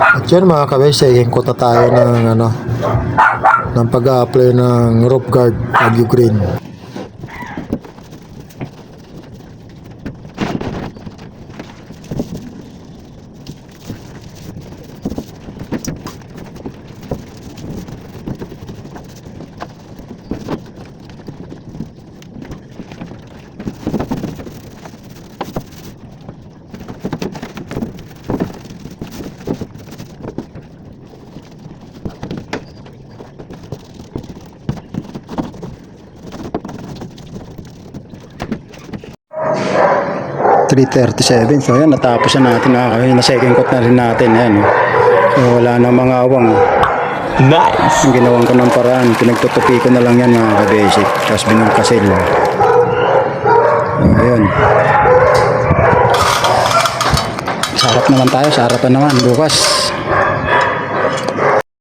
At yun mga kabes, ikot na tayo ng pag-a-apply ng roof guard Baguio Green. 3:37. So yan, natapos na natin na second coat na rin natin. Ayan, so wala na mga awang. Nice! Ang ginawan ko ng paraan, pinagtutupi ko na lang yan mga ka-basic. Tapos binungkasil. Ayun. Sa harap naman tayo, sa harapan naman bukas.